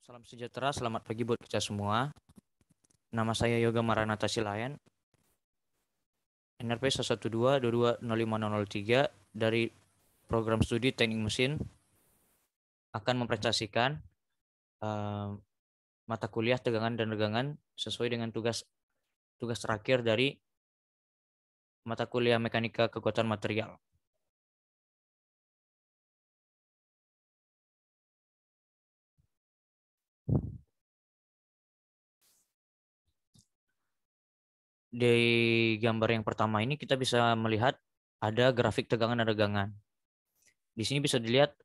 Salam sejahtera, selamat pagi buat kita semua. Nama saya Yoga Maranatha Silayan, NRP 112220503 dari program studi Teknik Mesin akan mempresentasikan mata kuliah tegangan dan regangan sesuai dengan tugas terakhir dari mata kuliah Mekanika Kekuatan Material. Di gambar yang pertama ini kita bisa melihat ada grafik tegangan dan regangan. Di sini bisa dilihat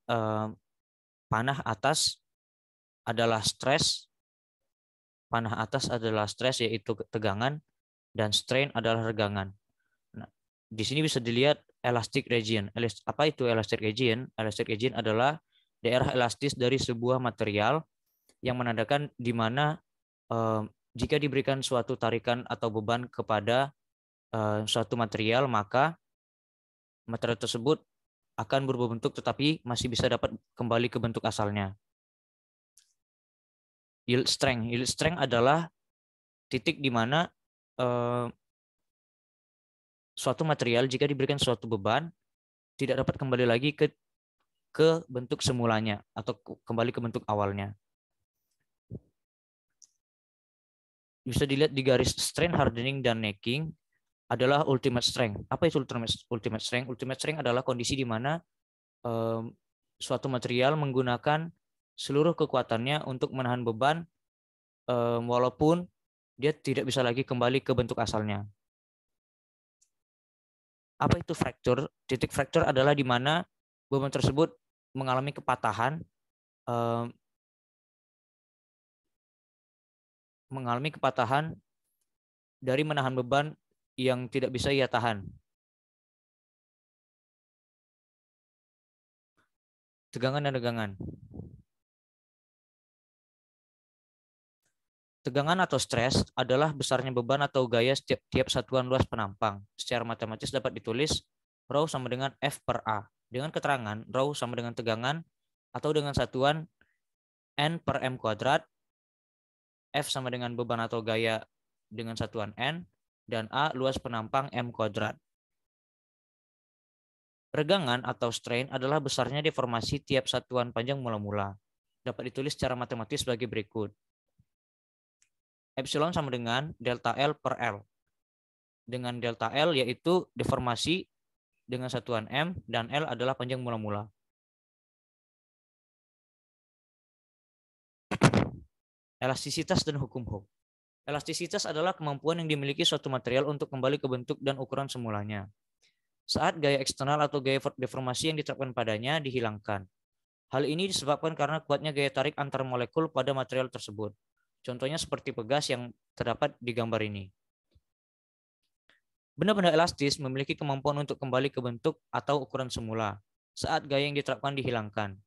panah atas adalah stres, yaitu tegangan, dan strain adalah regangan. Nah, di sini bisa dilihat elastic region. Apa itu elastic region? Elastic region adalah daerah elastis dari sebuah material yang menandakan di mana jika diberikan suatu tarikan atau beban kepada suatu material, maka material tersebut akan berubah bentuk tetapi masih bisa dapat kembali ke bentuk asalnya. Yield strength adalah titik di mana suatu material jika diberikan suatu beban tidak dapat kembali lagi ke bentuk semulanya atau kembali ke bentuk awalnya. Bisa dilihat di garis strain, hardening, dan necking adalah ultimate strength. Apa itu ultimate strength? Ultimate strength adalah kondisi di mana suatu material menggunakan seluruh kekuatannya untuk menahan beban walaupun dia tidak bisa lagi kembali ke bentuk asalnya. Apa itu fracture? Titik fracture adalah di mana beban tersebut mengalami kepatahan, dari menahan beban yang tidak bisa ia tahan. Tegangan dan regangan. Tegangan atau stres adalah besarnya beban atau gaya setiap tiap satuan luas penampang. Secara matematis dapat ditulis rho sama dengan F per A. Dengan keterangan rho sama dengan tegangan atau dengan satuan N per M kuadrat, F sama dengan beban atau gaya dengan satuan N, dan A luas penampang M kuadrat. Regangan atau strain adalah besarnya deformasi tiap satuan panjang mula-mula. Dapat ditulis secara matematis sebagai berikut. Epsilon sama dengan delta L per L. Dengan delta L yaitu deformasi dengan satuan M dan L adalah panjang mula-mula. Elastisitas dan hukum Hooke. Elastisitas adalah kemampuan yang dimiliki suatu material untuk kembali ke bentuk dan ukuran semulanya saat gaya eksternal atau gaya deformasi yang diterapkan padanya dihilangkan. Hal ini disebabkan karena kuatnya gaya tarik antar molekul pada material tersebut. Contohnya seperti pegas yang terdapat di gambar ini. Benda-benda elastis memiliki kemampuan untuk kembali ke bentuk atau ukuran semula saat gaya yang diterapkan dihilangkan.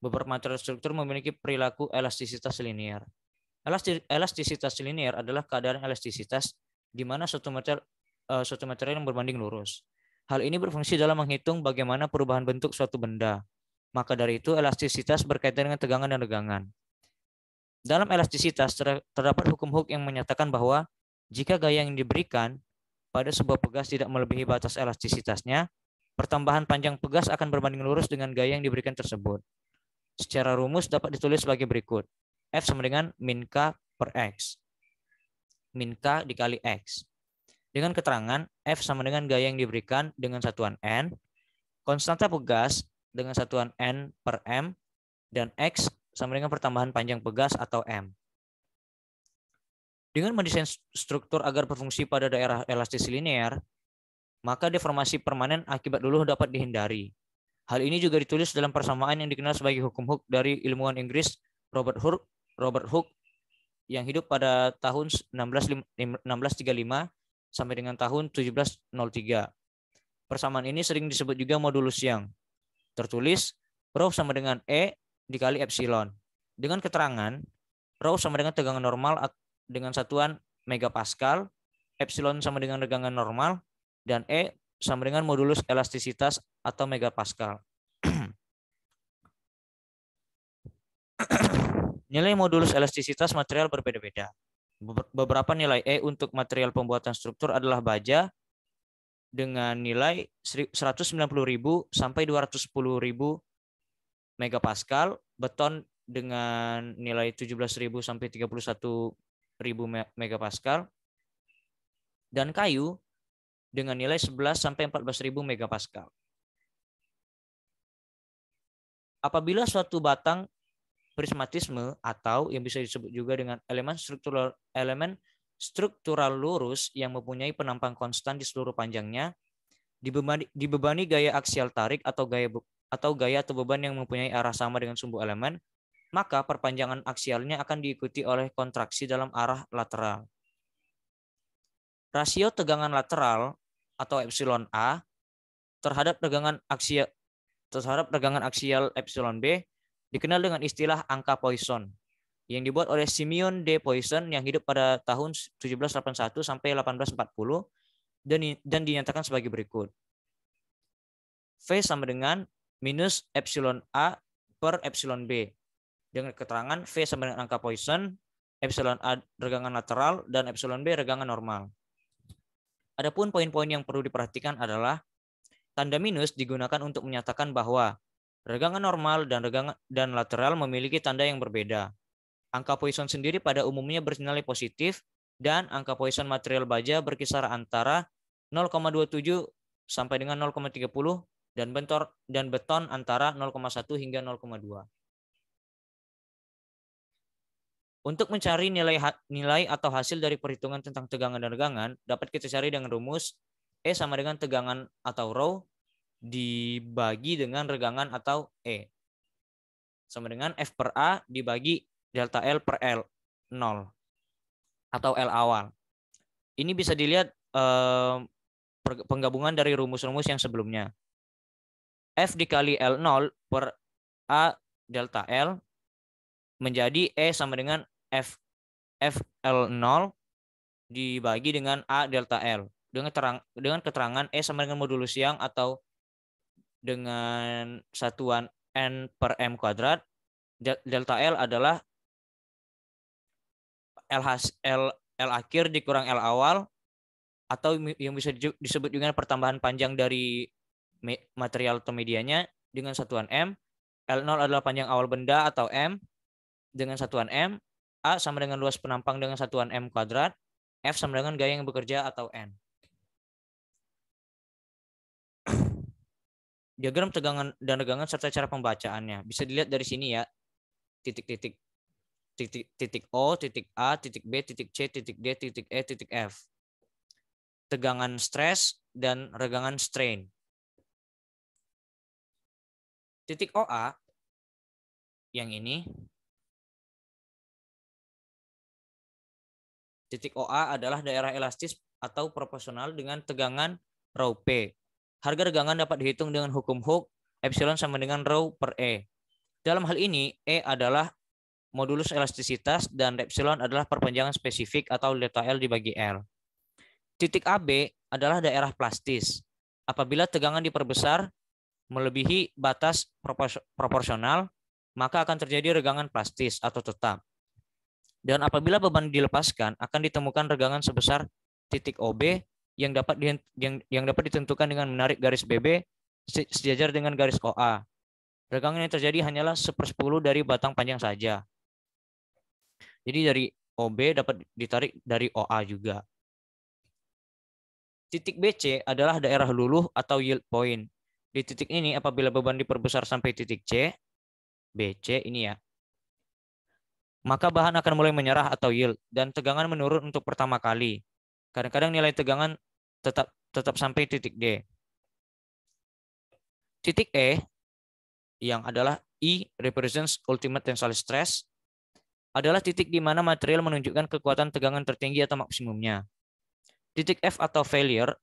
Beberapa material struktur memiliki perilaku elastisitas linear. Elastisitas linear adalah keadaan elastisitas di mana suatu material yang berbanding lurus. Hal ini berfungsi dalam menghitung bagaimana perubahan bentuk suatu benda. Maka dari itu elastisitas berkaitan dengan tegangan dan regangan. Dalam elastisitas terdapat hukum Hooke yang menyatakan bahwa jika gaya yang diberikan pada sebuah pegas tidak melebihi batas elastisitasnya, pertambahan panjang pegas akan berbanding lurus dengan gaya yang diberikan tersebut. Secara rumus dapat ditulis sebagai berikut. F sama dengan min K per X. Min K dikali X. Dengan keterangan F sama dengan gaya yang diberikan dengan satuan N, konstanta pegas dengan satuan N per M, dan X sama dengan pertambahan panjang pegas atau M. Dengan mendesain struktur agar berfungsi pada daerah elastis linear, maka deformasi permanen akibat luluh dapat dihindari. Hal ini juga ditulis dalam persamaan yang dikenal sebagai hukum Hooke dari ilmuwan Inggris Robert Hooke yang hidup pada tahun 1635 sampai dengan tahun 1703. Persamaan ini sering disebut juga modulus Young. Tertulis rho sama dengan E dikali epsilon. Dengan keterangan rho sama dengan tegangan normal dengan satuan megapascal, epsilon sama dengan regangan normal, dan E sama dengan modulus elastisitas atau megapascal. Nilai modulus elastisitas material berbeda-beda. Beberapa nilai E untuk material pembuatan struktur adalah baja dengan nilai 190.000 sampai 210.000 megapascal, beton dengan nilai 17.000 sampai 31.000 megapascal, dan kayu dengan nilai 11 sampai 14.000 megapascal. Apabila suatu batang prismatisme atau yang bisa disebut juga dengan elemen struktural lurus yang mempunyai penampang konstan di seluruh panjangnya dibebani gaya aksial tarik atau gaya atau beban yang mempunyai arah sama dengan sumbu elemen, maka perpanjangan aksialnya akan diikuti oleh kontraksi dalam arah lateral. Rasio tegangan lateral atau epsilon A terhadap tegangan aksial epsilon B dikenal dengan istilah angka Poisson yang dibuat oleh Simeon D. Poisson yang hidup pada tahun 1781 sampai 1840 dan dinyatakan sebagai berikut. V sama dengan minus epsilon A per epsilon B. Dengan keterangan V sama dengan angka Poisson, epsilon A regangan lateral, dan epsilon B regangan normal. Adapun poin-poin yang perlu diperhatikan adalah tanda minus digunakan untuk menyatakan bahwa regangan normal dan lateral memiliki tanda yang berbeda. Angka Poisson sendiri pada umumnya bernilai positif dan angka Poisson material baja berkisar antara 0,27 sampai dengan 0,30 dan beton antara 0,1 hingga 0,2. Untuk mencari nilai atau hasil dari perhitungan tentang tegangan dan regangan dapat kita cari dengan rumus E sama dengan tegangan atau rho dibagi dengan regangan atau E sama dengan F per A dibagi delta L per L 0 atau L awal. Ini bisa dilihat penggabungan dari rumus-rumus yang sebelumnya. F dikali L0 per A delta L menjadi E sama dengan F L0 dibagi dengan A delta L. Dengan keterangan E sama dengan modulus Young atau dengan satuan N per M kuadrat, delta L adalah L akhir dikurang L awal, atau yang bisa disebut dengan pertambahan panjang dari material atau medianya dengan satuan M. L0 adalah panjang awal benda atau M dengan satuan M. A sama dengan luas penampang dengan satuan M kuadrat. F sama dengan gaya yang bekerja atau N. Diagram tegangan dan regangan serta cara pembacaannya bisa dilihat dari sini ya. Titik O, titik A, titik B, titik C, titik D, titik E, titik F. Tegangan stres dan regangan strain. Titik OA yang ini. Titik OA adalah daerah elastis atau proporsional dengan tegangan rho P. Harga regangan dapat dihitung dengan hukum Hooke, epsilon sama dengan rho per E. Dalam hal ini, E adalah modulus elastisitas dan epsilon adalah perpanjangan spesifik atau delta L dibagi L. Titik AB adalah daerah plastis. Apabila tegangan diperbesar melebihi batas proporsional, maka akan terjadi regangan plastis atau tetap. Dan apabila beban dilepaskan, akan ditemukan regangan sebesar titik OB yang dapat ditentukan dengan menarik garis BB sejajar dengan garis OA. Regangan yang terjadi hanyalah 1/10 dari batang panjang saja. Jadi dari OB dapat ditarik dari OA juga. Titik BC adalah daerah luluh atau yield point. Di titik ini apabila beban diperbesar sampai titik C, BC ini ya, maka bahan akan mulai menyerah atau yield dan tegangan menurun untuk pertama kali. Kadang-kadang nilai tegangan tetap sampai titik D. Titik E yang adalah E represents ultimate tensile stress adalah titik di mana material menunjukkan kekuatan tegangan tertinggi atau maksimumnya. Titik F atau failure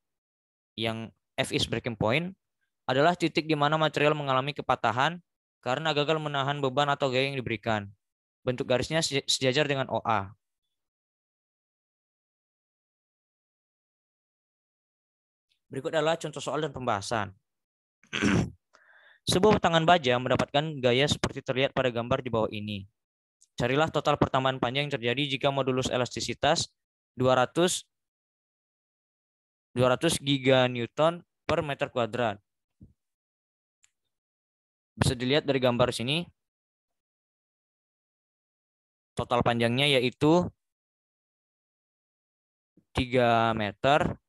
yang F is breaking point adalah titik di mana material mengalami kepatahan karena gagal menahan beban atau gaya yang diberikan. Bentuk garisnya sejajar dengan OA. Berikut adalah contoh soal dan pembahasan. Sebuah tangan baja mendapatkan gaya seperti terlihat pada gambar di bawah ini. Carilah total pertambahan panjang yang terjadi jika modulus elastisitas 200 giganewton per meter kuadrat. Bisa dilihat dari gambar sini. Total panjangnya yaitu 3 meter.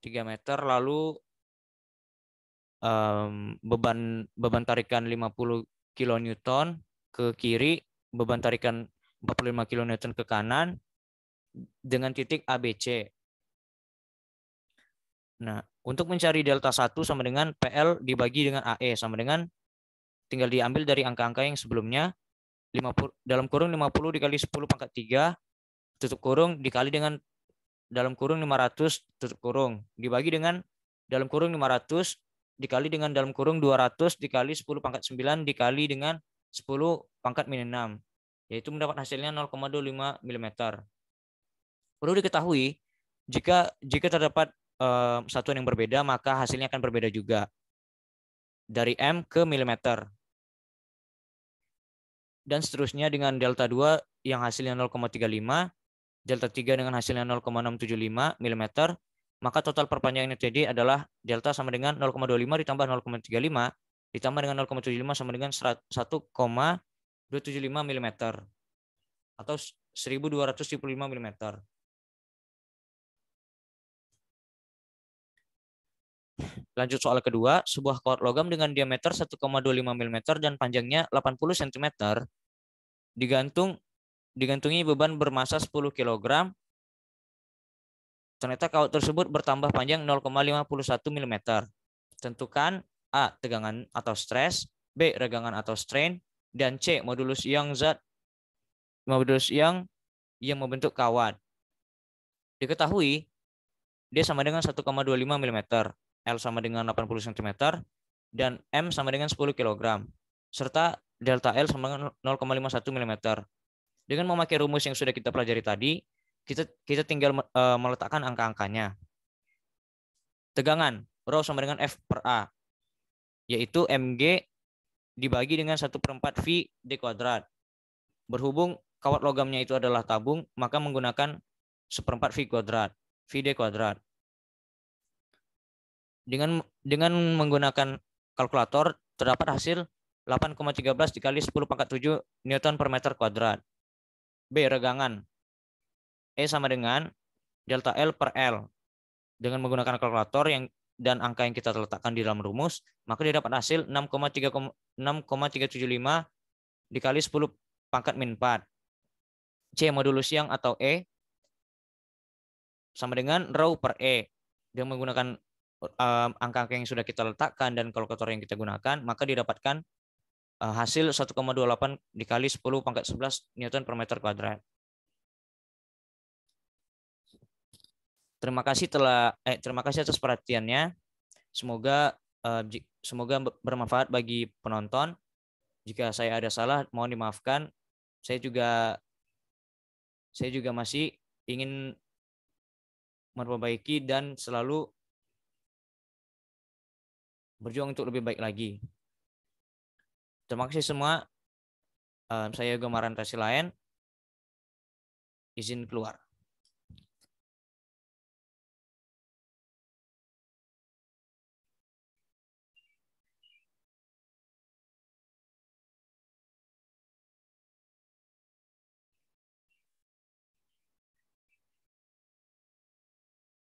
3 meter, lalu beban tarikan 50 kilonewton ke kiri, beban tarikan 45 kilonewton ke kanan dengan titik ABC. Nah, untuk mencari delta 1 sama dengan PL dibagi dengan AE sama dengan tinggal diambil dari angka-angka yang sebelumnya 50 dalam kurung 50 dikali 10 pangkat 3 tutup kurung dikali dengan dalam kurung 500 tutup kurung dibagi dengan dalam kurung 500 dikali dengan dalam kurung 200 dikali 10 pangkat 9 dikali dengan 10 pangkat min 6, yaitu mendapat hasilnya 0,25 mm. Perlu diketahui jika terdapat satuan yang berbeda maka hasilnya akan berbeda juga dari m ke milimeter. Dan seterusnya dengan delta 2 yang hasilnya 0,35, delta 3 dengan hasilnya 0,675 mm, maka total perpanjangan yang terjadi adalah delta sama dengan 0,25 ditambah 0,35 ditambah dengan 0,75 sama dengan 1,275 mm atau 1275 mm. Lanjut soal kedua, sebuah kawat logam dengan diameter 1,25 mm dan panjangnya 80 cm digantungi beban bermasa 10 kg. Ternyata kawat tersebut bertambah panjang 0,51 mm. Tentukan A. Tegangan atau stres, B. Regangan atau strain, dan C. Modulus Young yang membentuk kawat. Diketahui D sama dengan 1,25 mm, L sama dengan 80 cm, dan M sama dengan 10 kg, serta delta L sama dengan 0,51 mm. Dengan memakai rumus yang sudah kita pelajari tadi, kita tinggal meletakkan angka-angkanya. Tegangan, Rho sama dengan F per A, yaitu mg dibagi dengan 1/4 V d kuadrat. Berhubung kawat logamnya itu adalah tabung, maka menggunakan 1/4 V kuadrat, V d kuadrat. Dengan menggunakan kalkulator terdapat hasil 8,13 dikali 10 pangkat 7 Newton per meter kuadrat. B. Regangan, E sama dengan delta L per L. Dengan menggunakan kalkulator dan angka yang kita letakkan di dalam rumus, maka didapat hasil 6,375 dikali 10 pangkat min 4. C. Modulus Young atau E sama dengan Rho per E. Dengan menggunakan angka-angka yang sudah kita letakkan dan kalkulator yang kita gunakan, maka didapatkan hasil 1,28 dikali 10 pangkat 11 Newton per meter kuadrat. Terima kasih atas perhatiannya. Semoga bermanfaat bagi penonton. Jika saya ada salah, mohon dimaafkan. Saya juga masih ingin memperbaiki dan selalu berjuang untuk lebih baik lagi. Terima kasih semua. Saya Yoga Marantasi Lain. Izin keluar.